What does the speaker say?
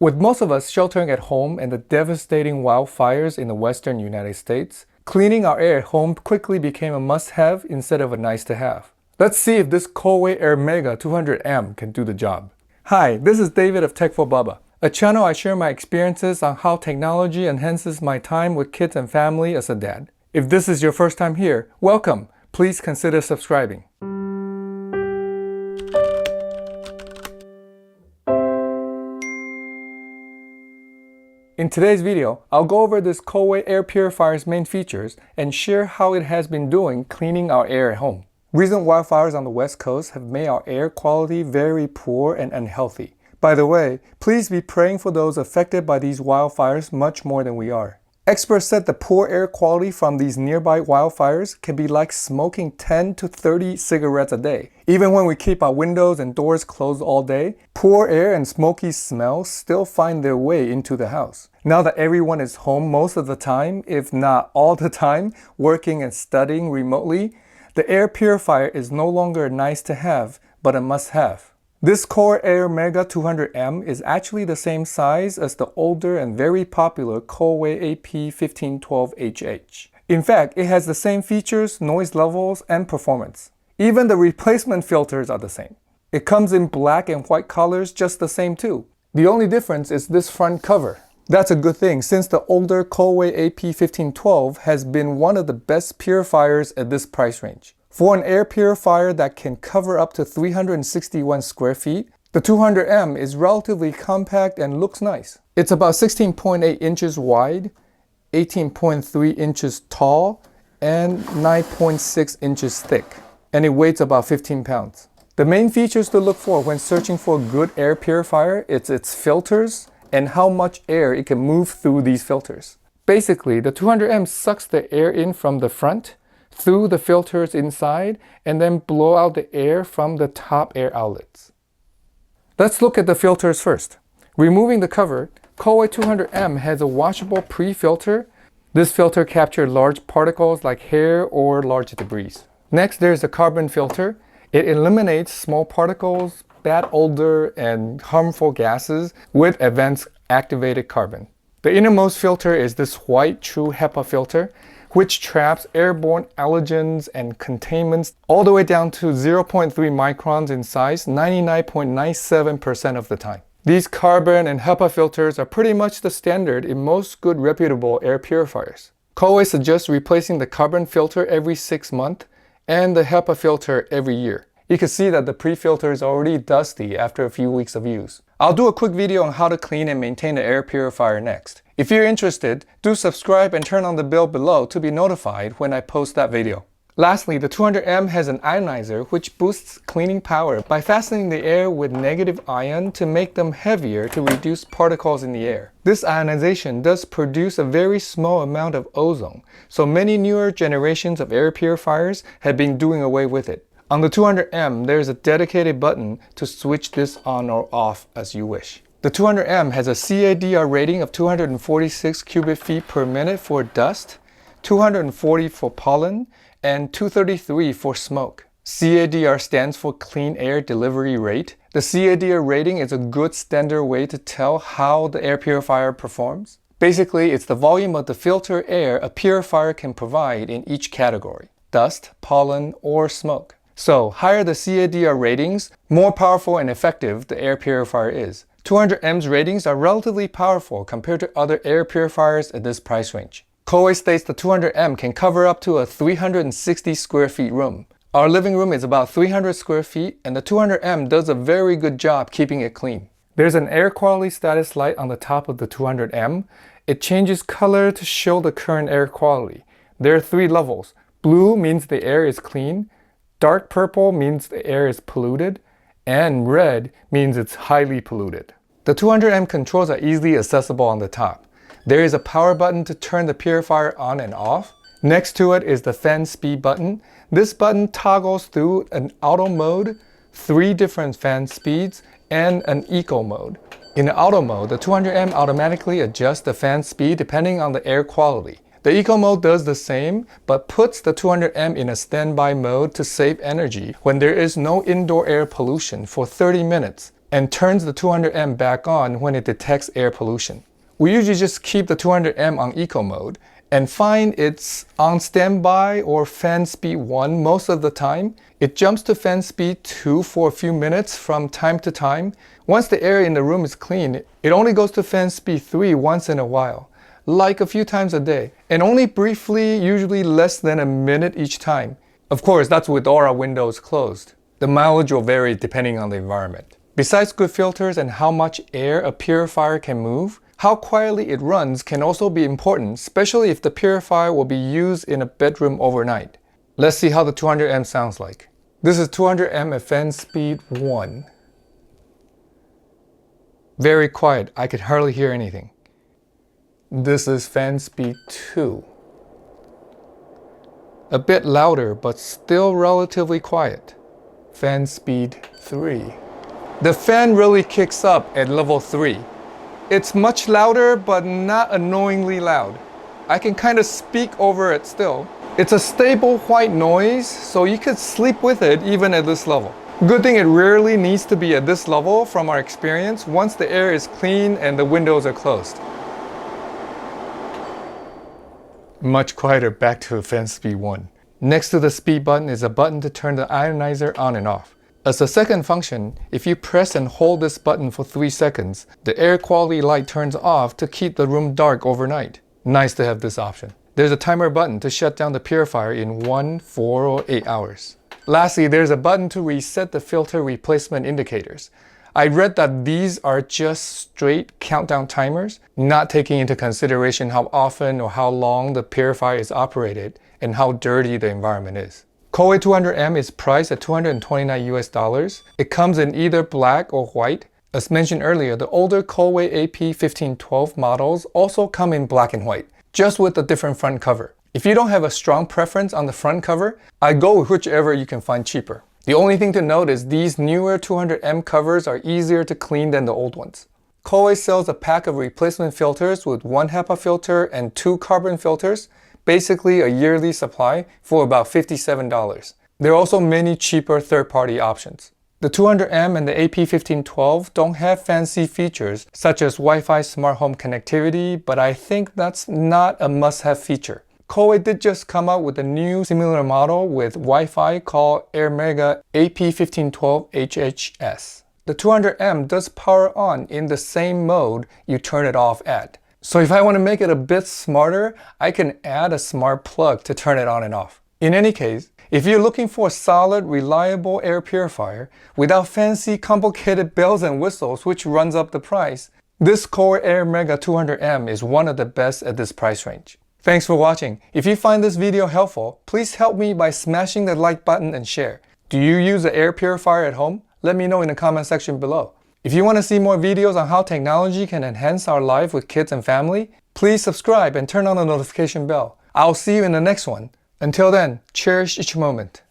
With most of us sheltering at home and the devastating wildfires in the western United States, cleaning our air at home quickly became a must-have instead of a nice-to-have. Let's see if this Coway Airmega 200M can do the job. Hi, this is David of Tech for Bubba, a channel I share my experiences on how technology enhances my time with kids and family as a dad. If this is your first time here, welcome. Please consider subscribing. In today's video, I'll go over this Coway air purifier's main features and share how it has been doing cleaning our air at home. Recent wildfires on the West Coast have made our air quality very poor and unhealthy. By the way, please be praying for those affected by these wildfires much more than we are. Experts said the poor air quality from these nearby wildfires can be like smoking 10 to 30 cigarettes a day. Even when we keep our windows and doors closed all day, poor air and smoky smells still find their way into the house. Now that everyone is home most of the time, if not all the time, working and studying remotely, the air purifier is no longer a nice to have, but a must have. This Coway Airmega 200M is actually the same size as the older and very popular Coway AP1512HH. In fact, it has the same features, noise levels, and performance. Even the replacement filters are the same. It comes in black and white colors just the same too. The only difference is this front cover. That's a good thing since the older Coway AP1512 has been one of the best purifiers at this price range. For an air purifier that can cover up to 361 square feet, the 200M is relatively compact and looks nice. It's about 16.8 inches wide, 18.3 inches tall, and 9.6 inches thick, and it weighs about 15 pounds. The main features to look for when searching for a good air purifier is its filters and how much air it can move through these filters. Basically, the 200M sucks the air in from the front, through the filters inside, and then blow out the air from the top air outlets. Let's look at the filters first. Removing the cover, Coway 200M has a washable pre-filter. This filter captures large particles like hair or large debris. Next, there's the carbon filter. It eliminates small particles, bad odor, and harmful gases with advanced activated carbon. The innermost filter is this white true HEPA filter, which traps airborne allergens and contaminants all the way down to 0.3 microns in size 99.97% of the time. These carbon and HEPA filters are pretty much the standard in most good reputable air purifiers. Coway suggests replacing the carbon filter every 6 months and the HEPA filter every year. You can see that the pre-filter is already dusty after a few weeks of use. I'll do a quick video on how to clean and maintain the air purifier next. If you're interested, do subscribe and turn on the bell below to be notified when I post that video. Lastly, the 200M has an ionizer which boosts cleaning power by fastening the air with negative ion to make them heavier to reduce particles in the air. This ionization does produce a very small amount of ozone, so many newer generations of air purifiers have been doing away with it. On the 200M, there is a dedicated button to switch this on or off as you wish. The 200M has a CADR rating of 246 cubic feet per minute for dust, 240 for pollen, and 233 for smoke. CADR stands for Clean Air Delivery Rate. The CADR rating is a good standard way to tell how the air purifier performs. Basically, it's the volume of the filter air a purifier can provide in each category: dust, pollen, or smoke. So, higher the CADR ratings, more powerful and effective the air purifier is. 200M's ratings are relatively powerful compared to other air purifiers at this price range. Coway states the 200M can cover up to a 360 square feet room. Our living room is about 300 square feet, and the 200M does a very good job keeping it clean. There's an air quality status light on the top of the 200M. It changes color to show the current air quality. There are 3 levels. Blue means the air is clean, dark purple means the air is polluted, and red means it's highly polluted. The 200M controls are easily accessible on the top. There is a power button to turn the purifier on and off. Next to it is the fan speed button. This button toggles through an auto mode, 3 different fan speeds, and an eco mode. In the auto mode, the 200M automatically adjusts the fan speed depending on the air quality. The eco mode does the same, but puts the 200M in a standby mode to save energy when there is no indoor air pollution for 30 minutes and turns the 200M back on when it detects air pollution. We usually just keep the 200M on eco mode and find it's on standby or fan speed 1 most of the time. It jumps to fan speed 2 for a few minutes from time to time. Once the air in the room is clean, it only goes to fan speed 3 once in a while, like a few times a day, and only briefly, usually less than a minute each time. Of course, that's with all our windows closed. The mileage will vary depending on the environment. Besides good filters and how much air a purifier can move, how quietly it runs can also be important, especially if the purifier will be used in a bedroom overnight. Let's see how the 200M sounds like. This is 200M at fan speed 1. Very quiet, I could hardly hear anything. This is fan speed 2. A bit louder, but still relatively quiet. Fan speed 3. The fan really kicks up at level 3. It's much louder, but not annoyingly loud. I can kind of speak over it still. It's a stable white noise, so you could sleep with it even at this level. Good thing it rarely needs to be at this level from our experience once the air is clean and the windows are closed. Much quieter back to fan speed 1. Next to the speed button is a button to turn the ionizer on and off. As a second function, if you press and hold this button for 3 seconds, the air quality light turns off to keep the room dark overnight. Nice to have this option. There's a timer button to shut down the purifier in 1, 4, or 8 hours. Lastly, there's a button to reset the filter replacement indicators. I read that these are just straight countdown timers, not taking into consideration how often or how long the purifier is operated and how dirty the environment is. Coway 200M is priced at $229 US. It comes in either black or white. As mentioned earlier, the older Coway AP1512 models also come in black and white, just with a different front cover. If you don't have a strong preference on the front cover, I go with whichever you can find cheaper. The only thing to note is these newer 200M covers are easier to clean than the old ones. Coway sells a pack of replacement filters with 1 HEPA filter and 2 carbon filters, basically a yearly supply for about $57. There are also many cheaper third-party options. The 200M and the AP1512 don't have fancy features such as Wi-Fi smart home connectivity, but I think that's not a must-have feature. Coway did just come out with a new similar model with Wi-Fi called Airmega AP1512 HHS. The 200M does power on in the same mode you turn it off at. So if I want to make it a bit smarter, I can add a smart plug to turn it on and off. In any case, if you're looking for a solid, reliable air purifier without fancy, complicated bells and whistles which runs up the price, this Coway Airmega 200M is one of the best at this price range. Thanks for watching. If you find this video helpful, please help me by smashing the like button and share. Do you use an air purifier at home? Let me know in the comment section below. If you want to see more videos on how technology can enhance our life with kids and family, please subscribe and turn on the notification bell. I'll see you in the next one. Until then, cherish each moment.